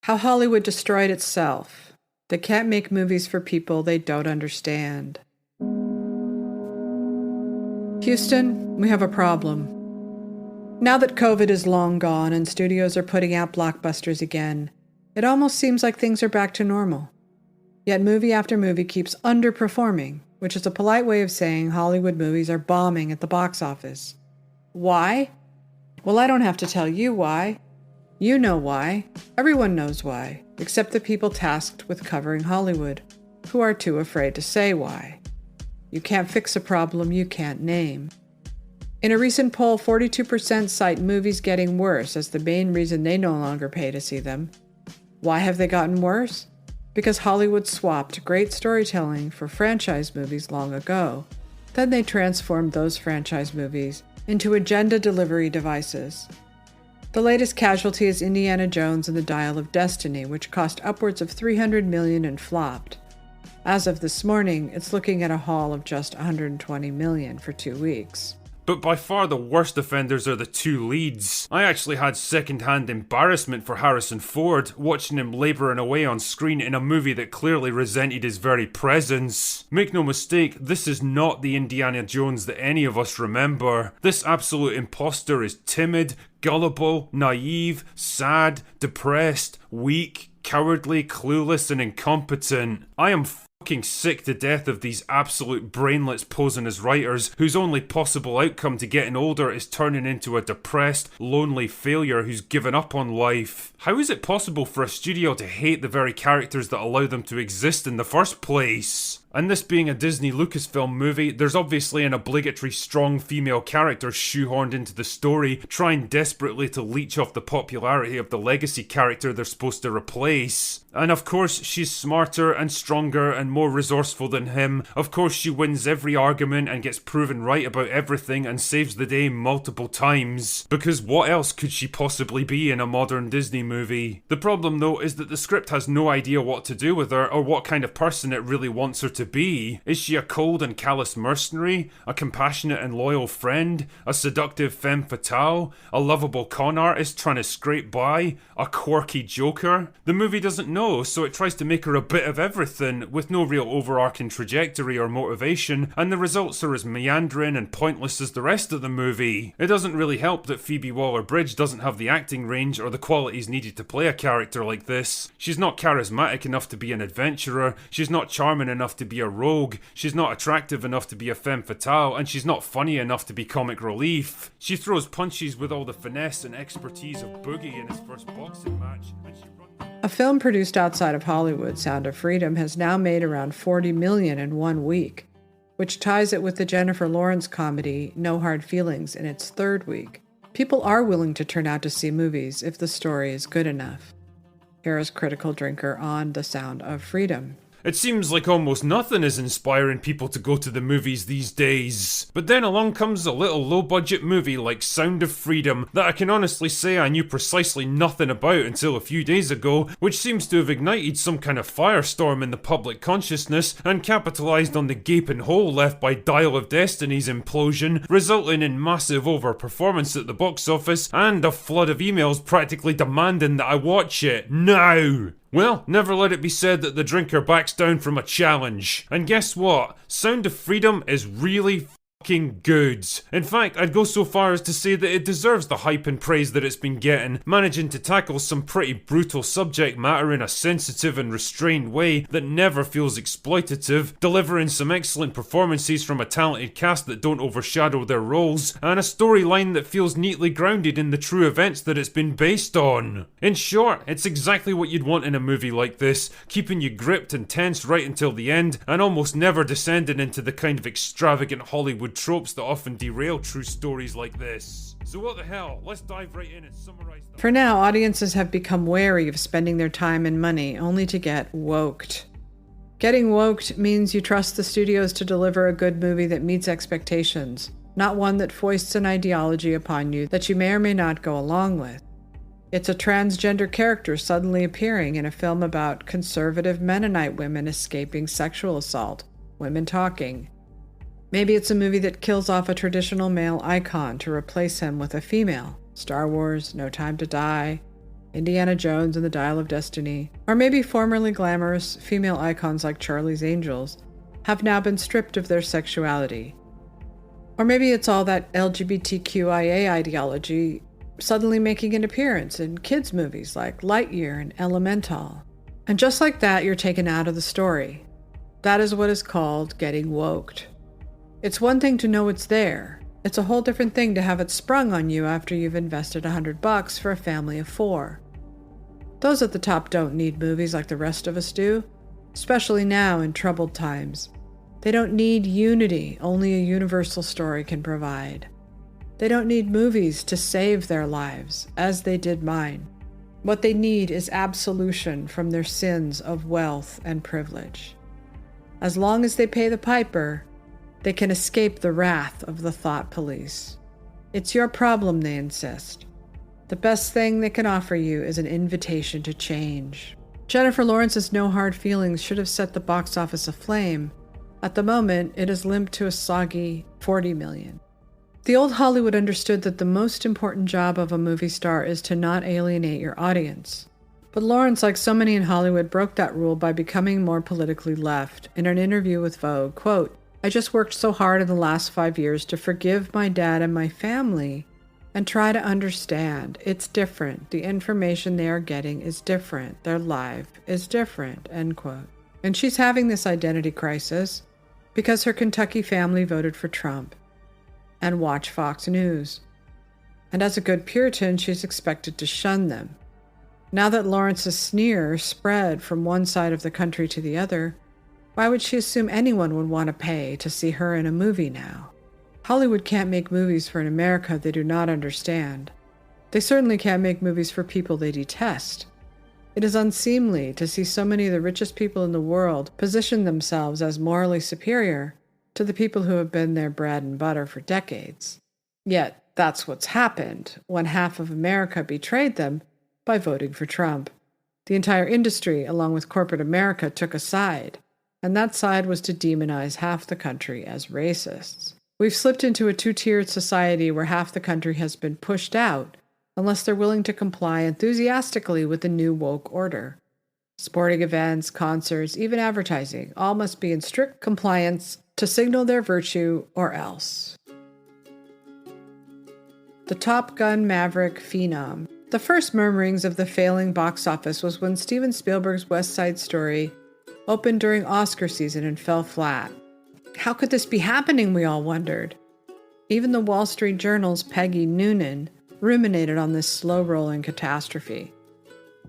How Hollywood destroyed itself. They can't make movies for people they don't understand. Houston, we have a problem. Now that COVID is long gone and studios are putting out blockbusters again, it almost seems like things are back to normal. Yet movie after movie keeps underperforming, which is a polite way of saying Hollywood movies are bombing at the box office. Why? Well, I don't have to tell you why. You know why. Everyone knows why, except the people tasked with covering Hollywood, who are too afraid to say why. You can't fix a problem you can't name. In a recent poll, 42% cite movies getting worse as the main reason they no longer pay to see them. Why have they gotten worse? Because Hollywood swapped great storytelling for franchise movies long ago. Then they transformed those franchise movies into agenda delivery devices. The latest casualty is Indiana Jones and the Dial of Destiny, which cost upwards of $300 million and flopped. As of this morning, it's looking at a haul of just $120 million for 2 weeks. But by far the worst offenders are the two leads. I actually had second-hand embarrassment for Harrison Ford, watching him labouring away on screen in a movie that clearly resented his very presence. Make no mistake, this is not the Indiana Jones that any of us remember. This absolute imposter is timid, gullible, naive, sad, depressed, weak, cowardly, clueless, and incompetent. I am fucking sick to death of these absolute brainlets posing as writers whose only possible outcome to getting older is turning into a depressed, lonely failure who's given up on life. How is it possible for a studio to hate the very characters that allow them to exist in the first place? And this being a Disney Lucasfilm movie, there's obviously an obligatory strong female character shoehorned into the story, trying desperately to leech off the popularity of the legacy character they're supposed to replace. And of course, she's smarter and stronger and more resourceful than him. Of course, she wins every argument and gets proven right about everything and saves the day multiple times. Because what else could she possibly be in a modern Disney movie? The problem though is that the script has no idea what to do with her or what kind of person it really wants her to be. Is she a cold and callous mercenary? A compassionate and loyal friend? A seductive femme fatale? A lovable con artist trying to scrape by? A quirky joker? The movie doesn't know, so it tries to make her a bit of everything, with no real overarching trajectory or motivation, and the results are as meandering and pointless as the rest of the movie. It doesn't really help that Phoebe Waller-Bridge doesn't have the acting range or the qualities needed to play a character like this. She's not charismatic enough to be an adventurer, she's not charming enough to be a rogue, she's not attractive enough to be a femme fatale, and she's not funny enough to be comic relief. She throws punches with all the finesse and expertise of Boogie in his first boxing match, and she A film produced outside of Hollywood, Sound of Freedom, has now made around $40 million in 1 week, which ties it with the Jennifer Lawrence comedy No Hard Feelings in its 3rd week. People are willing to turn out to see movies if the story is good enough. Here is Critical Drinker on The Sound of Freedom. It seems like almost nothing is inspiring people to go to the movies these days. But then along comes a little low-budget movie like Sound of Freedom that I can honestly say I knew precisely nothing about until a few days ago, which seems to have ignited some kind of firestorm in the public consciousness and capitalised on the gaping hole left by Dial of Destiny's implosion, resulting in massive overperformance at the box office and a flood of emails practically demanding that I watch it now. Well, never let it be said that the drinker backs down from a challenge. And guess what? Sound of Freedom is really fucking good. In fact, I'd go so far as to say that it deserves the hype and praise that it's been getting, managing to tackle some pretty brutal subject matter in a sensitive and restrained way that never feels exploitative, delivering some excellent performances from a talented cast that don't overshadow their roles, and a storyline that feels neatly grounded in the true events that it's been based on. In short, it's exactly what you'd want in a movie like this, keeping you gripped and tense right until the end, and almost never descending into the kind of extravagant Hollywood tropes that often derail true stories like this. So what the hell, let's dive right in and summarize them. For now, audiences have become wary of spending their time and money only to get woked. Getting woked means you trust the studios to deliver a good movie that meets expectations, not one that foists an ideology upon you that you may or may not go along with. It's a transgender character suddenly appearing in a film about conservative Mennonite women escaping sexual assault, women talking. Maybe it's a movie that kills off a traditional male icon to replace him with a female. Star Wars, No Time to Die. Indiana Jones and the Dial of Destiny, or maybe formerly glamorous female icons like Charlie's Angels, have now been stripped of their sexuality. Or maybe it's all that LGBTQIA ideology suddenly making an appearance in kids' movies like Lightyear and Elemental. And just like that, you're taken out of the story. That is what is called getting woked. It's one thing to know it's there. It's a whole different thing to have it sprung on you after you've invested $100 for a family of 4. Those at the top don't need movies like the rest of us do, especially now in troubled times. They don't need unity only a universal story can provide. They don't need movies to save their lives, as they did mine. What they need is absolution from their sins of wealth and privilege. As long as they pay the piper, they can escape the wrath of the thought police. It's your problem, they insist. The best thing they can offer you is an invitation to change. Jennifer Lawrence's No Hard Feelings should have set the box office aflame. At the moment, it is limped to a soggy $40 million. The old Hollywood understood that the most important job of a movie star is to not alienate your audience. But Lawrence, like so many in Hollywood, broke that rule by becoming more politically left. In an interview with Vogue, quote, "I just worked so hard in the last 5 years to forgive my dad and my family and try to understand. It's different. The information they are getting is different. Their life is different," end quote. And she's having this identity crisis because her Kentucky family voted for Trump and watch Fox News. And as a good Puritan, she's expected to shun them. Now that Lawrence's sneer spread from one side of the country to the other, why would she assume anyone would want to pay to see her in a movie now? Hollywood can't make movies for an America they do not understand. They certainly can't make movies for people they detest. It is unseemly to see so many of the richest people in the world position themselves as morally superior to the people who have been their bread and butter for decades. Yet, that's what's happened when half of America betrayed them by voting for Trump. The entire industry, along with corporate America, took a side, and that side was to demonize half the country as racists. We've slipped into a two-tiered society where half the country has been pushed out unless they're willing to comply enthusiastically with the new woke order. Sporting events, concerts, even advertising, all must be in strict compliance to signal their virtue or else. The Top Gun Maverick phenom. The first murmurings of the failing box office was when Steven Spielberg's West Side Story opened during Oscar season and fell flat. How could this be happening, we all wondered. Even the Wall Street Journal's Peggy Noonan ruminated on this slow-rolling catastrophe.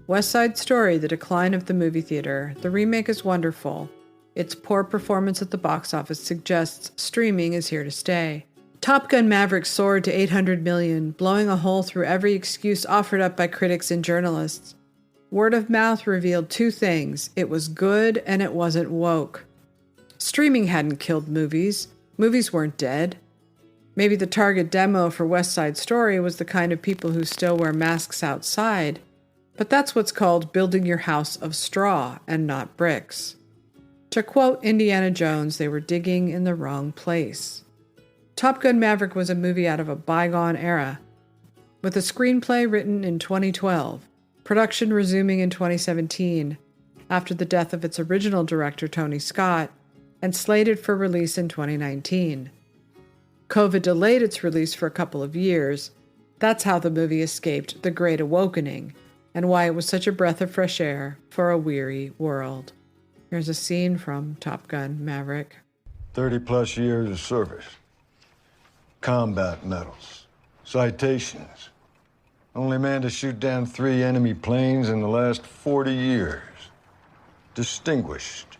West Side Story, The Decline of the Movie Theater. The remake is wonderful. Its poor performance at the box office suggests streaming is here to stay. Top Gun Maverick soared to $800 million, blowing a hole through every excuse offered up by critics and journalists. Word of mouth revealed 2 things. It was good and it wasn't woke. Streaming hadn't killed movies. Movies weren't dead. Maybe the target demo for West Side Story was the kind of people who still wear masks outside, but that's what's called building your house of straw and not bricks. To quote Indiana Jones, they were digging in the wrong place. Top Gun Maverick was a movie out of a bygone era, with a screenplay written in 2012, production resuming in 2017, after the death of its original director Tony Scott, and slated for release in 2019. COVID delayed its release for a couple of years. That's how the movie escaped the Great Awakening, and why it was such a breath of fresh air for a weary world. Here's a scene from Top Gun Maverick. 30-plus years of service. Combat medals. Citations. Only man to shoot down 3 enemy planes in the last 40 years. Distinguished.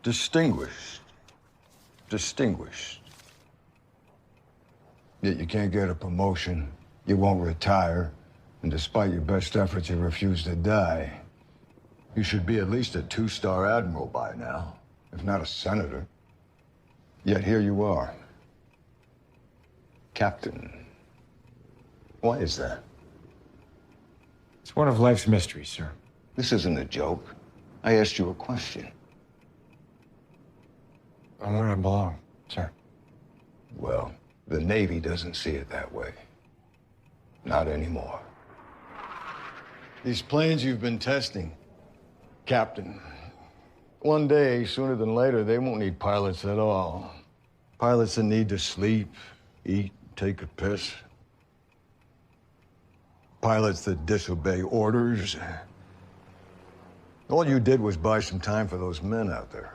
Distinguished. Distinguished. Yet you can't get a promotion, you won't retire, and despite your best efforts, you refuse to die. You should be at least a 2-star admiral by now, if not a senator. Yet here you are. Captain. Why is that? It's one of life's mysteries, sir. This isn't a joke. I asked you a question. I'm where I belong, sir. Well, the Navy doesn't see it that way. Not anymore. These planes you've been testing, Captain, one day, sooner than later, they won't need pilots at all. Pilots that need to sleep, eat, take a piss. Pilots that disobey orders. All you did was buy some time for those men out there.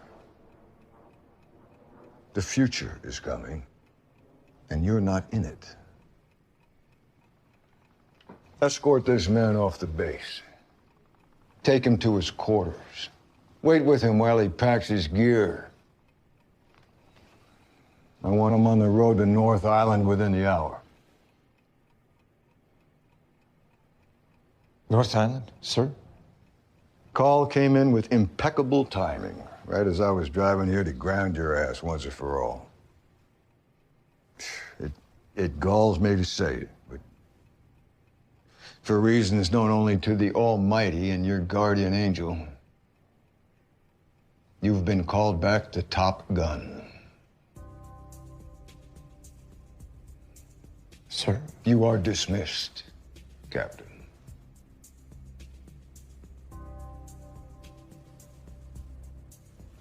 The future is coming, and you're not in it. Escort this man off the base. Take him to his quarters. Wait with him while he packs his gear. I want him on the road to North Island within the hour. North Island, sir? Call came in with impeccable timing, right as I was driving here to ground your ass once and for all. It galls me to say it, but for reasons known only to the Almighty and your guardian angel, you've been called back to Top Gun. Sir? You are dismissed, Captain.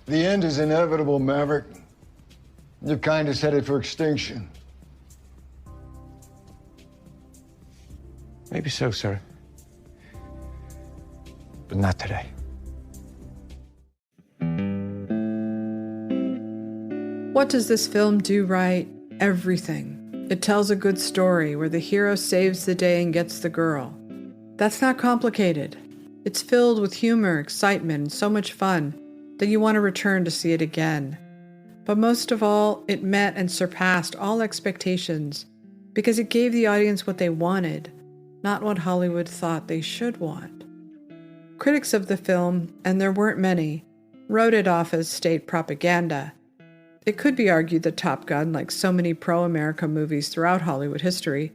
The end is inevitable, Maverick. Your kind is headed for extinction. Maybe so, sir. But not today. What does this film do right? Everything. It tells a good story where the hero saves the day and gets the girl. That's not complicated. It's filled with humor, excitement, and so much fun that you want to return to see it again. But most of all, it met and surpassed all expectations because it gave the audience what they wanted, not what Hollywood thought they should want. Critics of the film, and there weren't many, wrote it off as state propaganda. It could be argued that Top Gun, like so many pro-America movies throughout Hollywood history,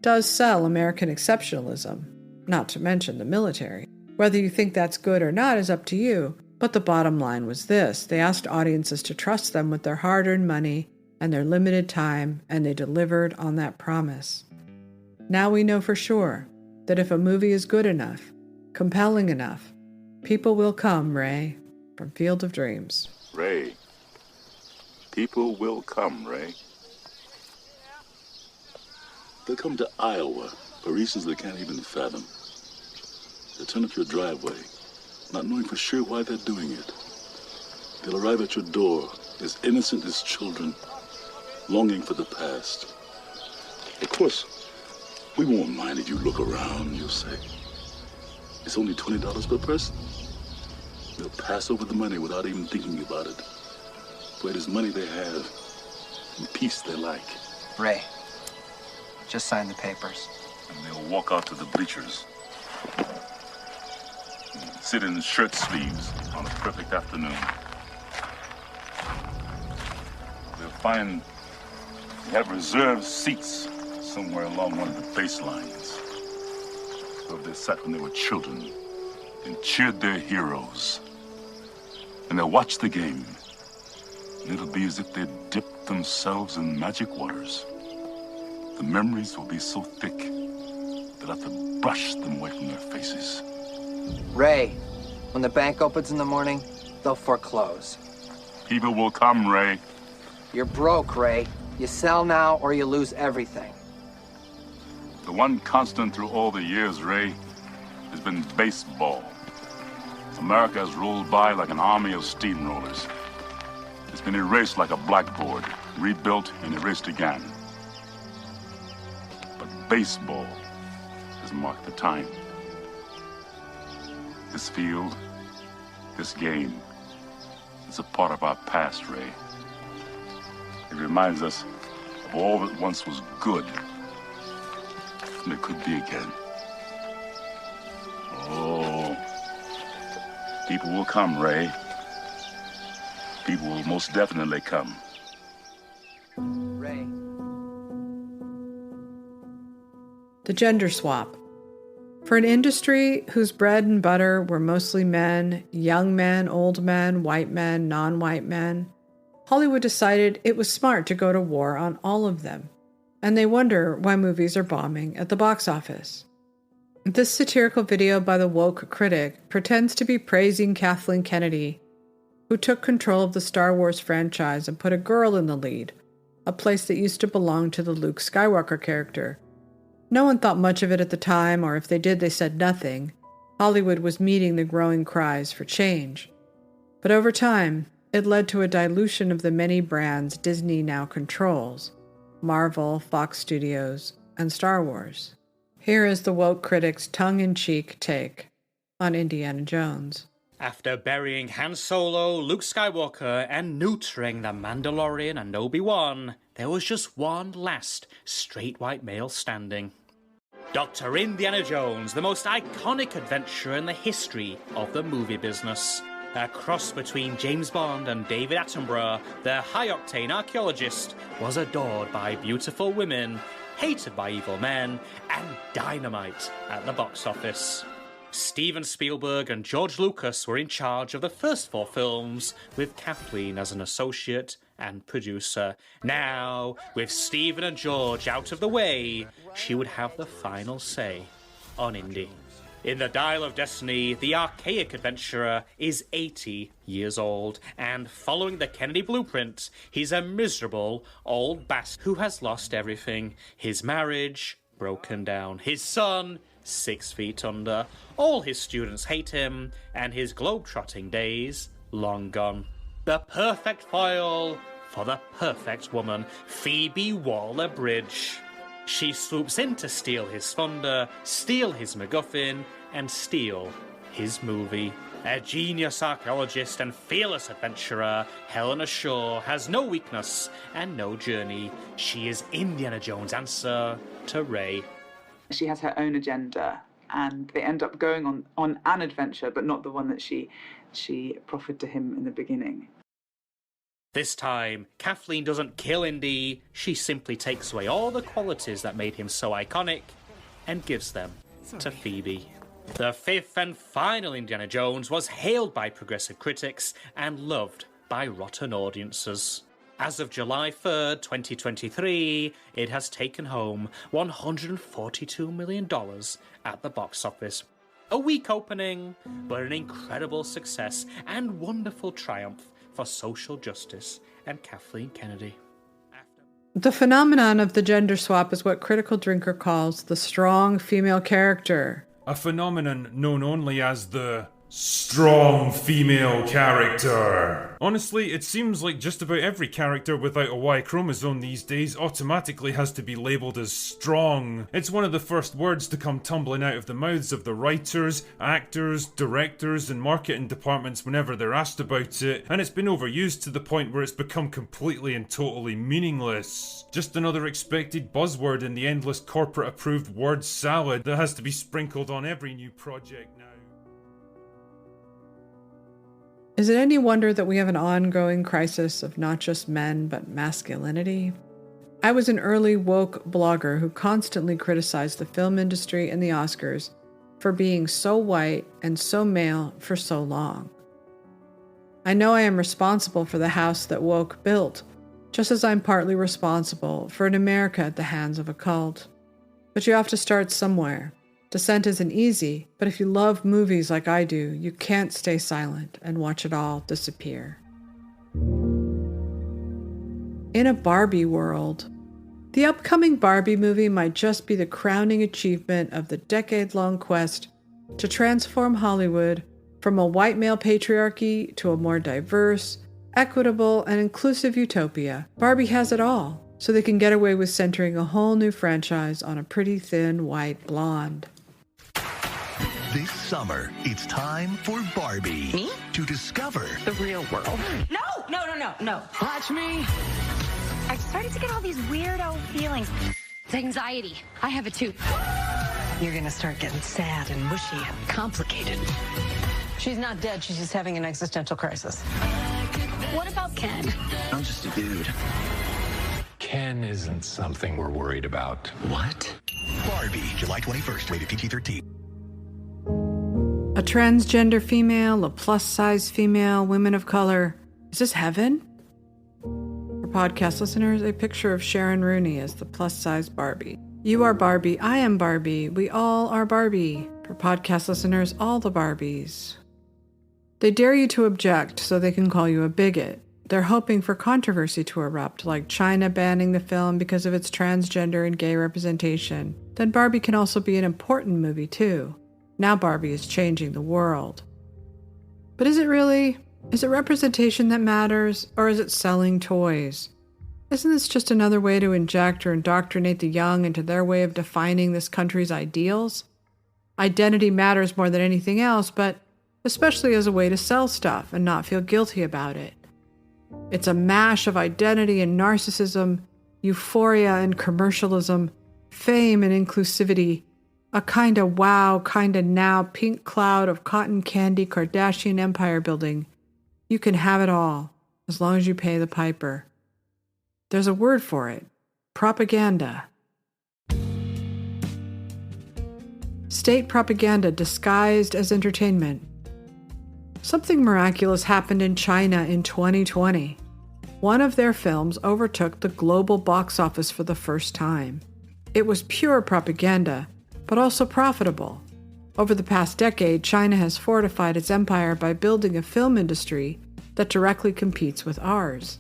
does sell American exceptionalism, not to mention the military. Whether you think that's good or not is up to you, but the bottom line was this: they asked audiences to trust them with their hard-earned money and their limited time, and they delivered on that promise. Now we know for sure that if a movie is good enough, compelling enough, people will come, Ray, from Field of Dreams. Ray. People will come, Ray. They'll come to Iowa for reasons they can't even fathom. They'll turn up your driveway, not knowing for sure why they're doing it. They'll arrive at your door as innocent as children, longing for the past. Of course, we won't mind if you look around, you'll say. It's only $20 per person. They'll pass over the money without even thinking about it. For it is money they have, and peace they like. Ray, just sign the papers. And they'll walk out to the bleachers. Sit in shirt sleeves on a perfect afternoon. They'll find they have reserved seats somewhere along one of the baselines. Where they sat when they were children and cheered their heroes. And they'll watch the game. And it'll be as if they'd dipped themselves in magic waters. The memories will be so thick, they'll have to brush them away from their faces. Ray, when the bank opens in the morning, they'll foreclose. People will come, Ray. You're broke, Ray. You sell now or you lose everything. The one constant through all the years, Ray, has been baseball. America has rolled by like an army of steamrollers. It's been erased like a blackboard, rebuilt and erased again. But baseball has marked the time. This field, this game, is a part of our past, Ray. It reminds us of all that once was good, and it could be again. Oh, people will come, Ray. People will most definitely come. Ray. The gender swap. For an industry whose bread and butter were mostly men, young men, old men, white men, non-white men, Hollywood decided it was smart to go to war on all of them, and they wonder why movies are bombing at the box office. This satirical video by the woke critic pretends to be praising Kathleen Kennedy, who took control of the Star Wars franchise and put a girl in the lead, a place that used to belong to the Luke Skywalker character. No one thought much of it at the time, or if they did, they said nothing. Hollywood was meeting the growing cries for change. But over time, it led to a dilution of the many brands Disney now controls: Marvel, Fox Studios, and Star Wars. Here is the woke critic's tongue-in-cheek take on Indiana Jones. After burying Han Solo, Luke Skywalker, and neutering the Mandalorian and Obi-Wan, there was just one last straight white male standing. Dr. Indiana Jones, the most iconic adventurer in the history of the movie business. A cross between James Bond and David Attenborough, the high-octane archaeologist was adored by beautiful women, hated by evil men, and dynamite at the box office. Steven Spielberg and George Lucas were in charge of the first 4 films, with Kathleen as an associate and producer. Now, with Steven and George out of the way, she would have the final say on Indy. In The Dial of Destiny, the archaic adventurer is 80 years old, and following the Kennedy blueprint, he's a miserable old bastard who has lost everything. His marriage broken down, his son 6 feet under, all his students hate him, and his globe-trotting days long gone. The perfect foil for the perfect woman, Phoebe Waller-Bridge. She swoops in to steal his thunder, steal his MacGuffin, and steal his movie. A genius archaeologist and fearless adventurer, Helena Shaw has no weakness and no journey. She is Indiana Jones' answer to Rey. She has her own agenda, and they end up going on an adventure, but not the one that she proffered to him in the beginning. This time, Kathleen doesn't kill Indy, she simply takes away all the qualities that made him so iconic and gives them to Phoebe. The 5th and final Indiana Jones was hailed by progressive critics and loved by rotten audiences. As of July 3rd, 2023, it has taken home $142 million at the box office. A weak opening, but an incredible success and wonderful triumph for social justice and Kathleen Kennedy. The phenomenon of the gender swap is what Critical Drinker calls the strong female character. A phenomenon known only as the strong female character. Honestly, it seems like just about every character without a Y chromosome these days automatically has to be labelled as strong. It's one of the first words to come tumbling out of the mouths of the writers, actors, directors, and marketing departments whenever they're asked about it, and it's been overused to the point where it's become completely and totally meaningless. Just another expected buzzword in the endless corporate-approved word salad that has to be sprinkled on every new project now. Is it any wonder that we have an ongoing crisis of not just men, but masculinity? I was an early woke blogger who constantly criticized the film industry and the Oscars for being so white and so male for so long. I know I am responsible for the house that woke built, just as I'm partly responsible for an America at the hands of a cult. But you have to start somewhere. Dissent isn't easy, but if you love movies like I do, you can't stay silent and watch it all disappear. In a Barbie world, the upcoming Barbie movie might just be the crowning achievement of the decade-long quest to transform Hollywood from a white male patriarchy to a more diverse, equitable, and inclusive utopia. Barbie has it all, so they can get away with centering a whole new franchise on a pretty thin white blonde. This summer, it's time for Barbie. Me? To discover the real world. No! Watch me! I'm starting to get all these weirdo feelings. It's anxiety. I have it too. You're gonna start getting sad and mushy and complicated. She's not dead, she's just having an existential crisis. What about Ken? I'm just a dude. Ken isn't something we're worried about. What? Barbie, July 21st, rated PG-13. A transgender female, a plus-size female, women of color. Is this heaven? For podcast listeners, a picture of Sharon Rooney as the plus-size Barbie. You are Barbie, I am Barbie, we all are Barbie. For podcast listeners, all the Barbies. They dare you to object so they can call you a bigot. They're hoping for controversy to erupt, like China banning the film because of its transgender and gay representation. Then Barbie can also be an important movie too. Now Barbie is changing the world. But is it really? Is it representation that matters, or is it selling toys? Isn't this just another way to inject or indoctrinate the young into their way of defining this country's ideals? Identity matters more than anything else, but especially as a way to sell stuff and not feel guilty about it. It's a mash of identity and narcissism, euphoria and commercialism, fame and inclusivity, a kinda wow, kinda now pink cloud of cotton candy Kardashian empire building. You can have it all, as long as you pay the piper. There's a word for it: propaganda. State propaganda disguised as entertainment. Something miraculous happened in China in 2020. One of their films overtook the global box office for the first time. It was pure propaganda, but also profitable. Over the past decade, China has fortified its empire by building a film industry that directly competes with ours.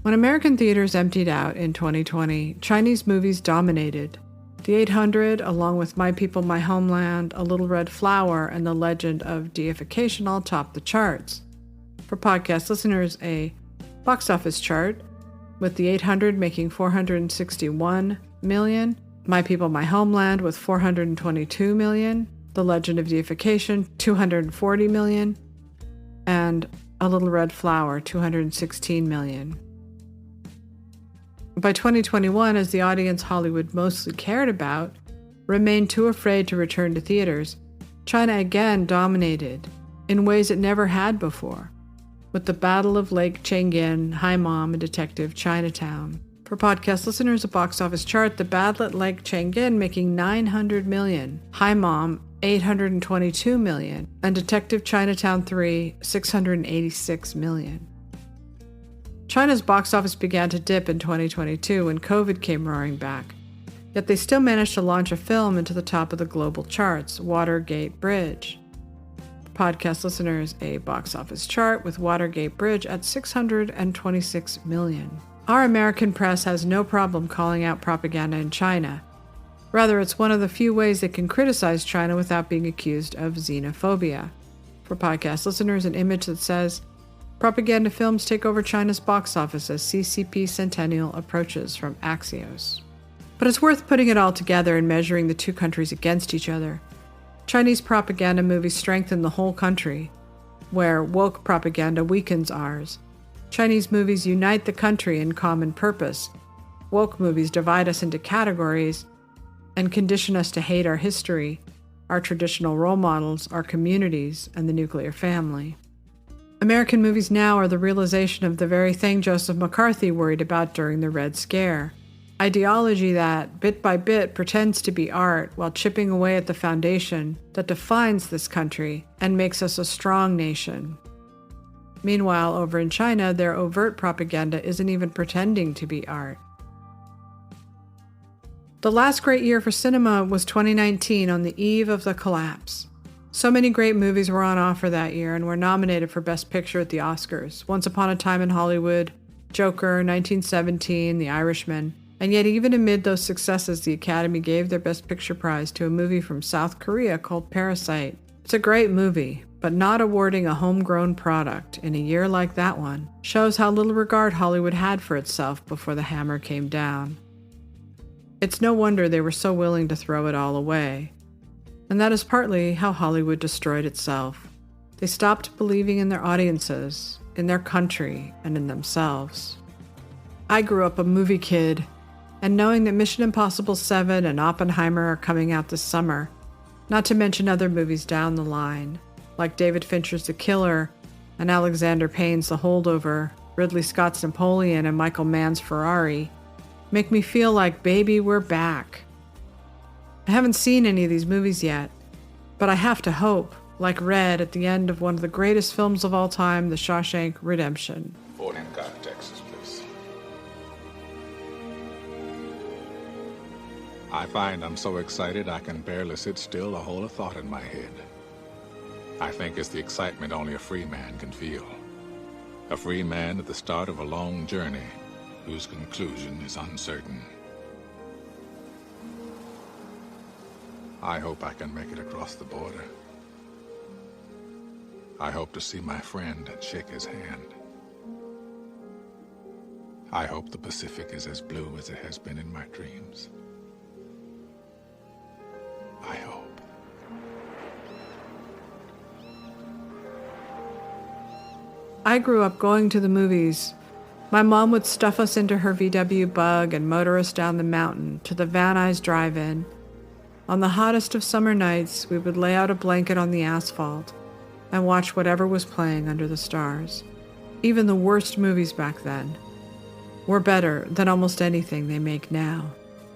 When American theaters emptied out in 2020, Chinese movies dominated. The 800, along with My People, My Homeland, A Little Red Flower, and The Legend of Deification all topped the charts. For podcast listeners, a box office chart, with The 800 making $461 million, My People, My Homeland with $422 million, The Legend of Deification $240 million, and A Little Red Flower $216 million. By 2021, as the audience Hollywood mostly cared about remained too afraid to return to theaters, China again dominated in ways it never had before, with the Battle of Lake Changjin, Hi Mom, and Detective Chinatown. For podcast listeners, a box office chart, The Battle at Lake Changjin making $900 million, Hi Mom $822 million, and Detective Chinatown 3 $686 million. China's box office began to dip in 2022 when COVID came roaring back, yet they still managed to launch a film into the top of the global charts, Watergate Bridge. Podcast listeners, a box office chart with Watergate Bridge at $626 million. Our American press has no problem calling out propaganda in China. Rather, it's one of the few ways they can criticize China without being accused of xenophobia. For podcast listeners, an image that says, propaganda films take over China's box office as CCP Centennial approaches, from Axios. But it's worth putting it all together and measuring the two countries against each other. Chinese propaganda movies strengthen the whole country, where woke propaganda weakens ours. Chinese movies unite the country in common purpose. Woke movies divide us into categories and condition us to hate our history, our traditional role models, our communities, and the nuclear family. American movies now are the realization of the very thing Joseph McCarthy worried about during the Red Scare. Ideology that, bit by bit, pretends to be art while chipping away at the foundation that defines this country and makes us a strong nation. Meanwhile, over in China, their overt propaganda isn't even pretending to be art. The last great year for cinema was 2019, on the eve of the collapse. So many great movies were on offer that year and were nominated for Best Picture at the Oscars. Once Upon a Time in Hollywood, Joker, 1917, The Irishman. And yet even amid those successes, the Academy gave their Best Picture prize to a movie from South Korea called Parasite. It's a great movie, but not awarding a homegrown product in a year like that one shows how little regard Hollywood had for itself before the hammer came down. It's no wonder they were so willing to throw it all away. And that is partly how Hollywood destroyed itself. They stopped believing in their audiences, in their country, and in themselves. I grew up a movie kid, and knowing that Mission Impossible 7 and Oppenheimer are coming out this summer, not to mention other movies down the line, like David Fincher's The Killer and Alexander Payne's The Holdover, Ridley Scott's Napoleon, and Michael Mann's Ferrari, make me feel like, baby, we're back. I haven't seen any of these movies yet, but I have to hope, like Red at the end of one of the greatest films of all time, The Shawshank Redemption. 14 car, Texas, please. I find I'm so excited I can barely sit still or hold a thought in my head. I think it's the excitement only a free man can feel. A free man at the start of a long journey whose conclusion is uncertain. I hope I can make it across the border. I hope to see my friend and shake his hand. I hope the Pacific is as blue as it has been in my dreams. I hope. I grew up going to the movies. My mom would stuff us into her VW Bug and motor us down the mountain to the Van Nuys Drive-In. On the hottest of summer nights, we would lay out a blanket on the asphalt and watch whatever was playing under the stars. Even the worst movies back then were better than almost anything they make now.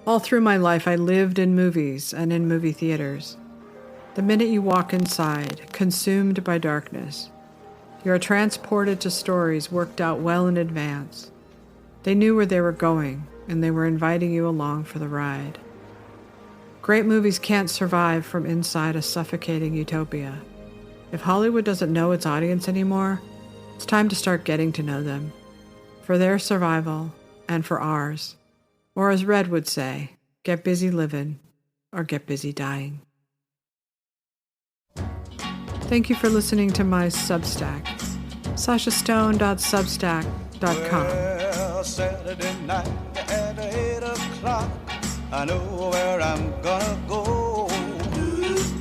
All through my life, I lived in movies and in movie theaters. The minute you walk inside, consumed by darkness, you are transported to stories worked out well in advance. They knew where they were going, and they were inviting you along for the ride. Great movies can't survive from inside a suffocating utopia. If Hollywood doesn't know its audience anymore, it's time to start getting to know them. For their survival, and for ours. Or as Red would say, get busy living, or get busy dying. Thank you for listening to my Substack, sashastone.substack.com. Well, Saturday night at 8 o'clock, I know where I'm gonna go.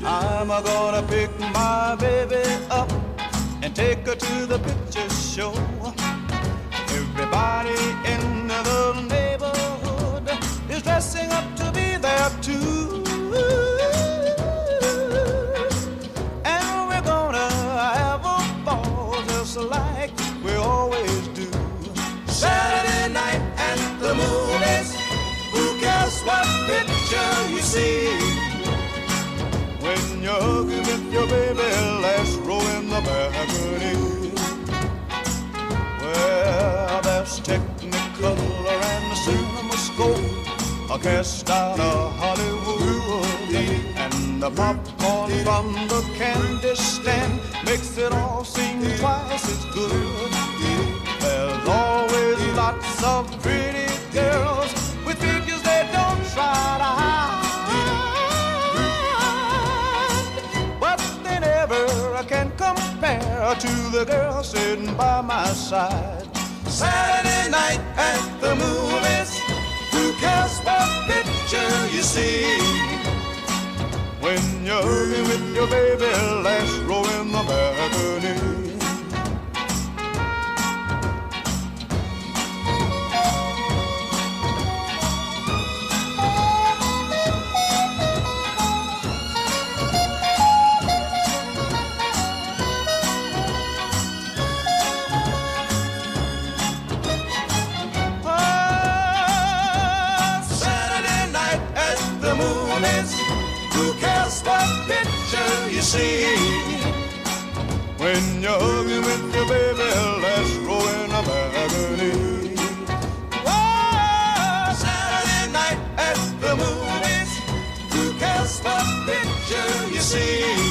I'm gonna pick my baby up and take her to the picture show. Everybody in the neighborhood is dressing up to be there too. And we're gonna have a ball just like we always do. Saturday night at the movies, who cares what picture you see? When you're hugging with your baby, last row in the balcony. Well, there's Technicolor and the CinemaScope, a cast out of Hollywood, and the popcorn from the candy stand makes it all seem twice as good. There's always lots of pretty girls with figures they don't try to hide, but they never can compare to the girl sitting by my side. Saturday night at the movies, who cares what picture you see? When you're hugging with your baby, last row in the balcony. Who cares what picture you see? When you're hugging with your baby, last row in the balcony. Oh, Saturday night at the movies, who cares what picture you see?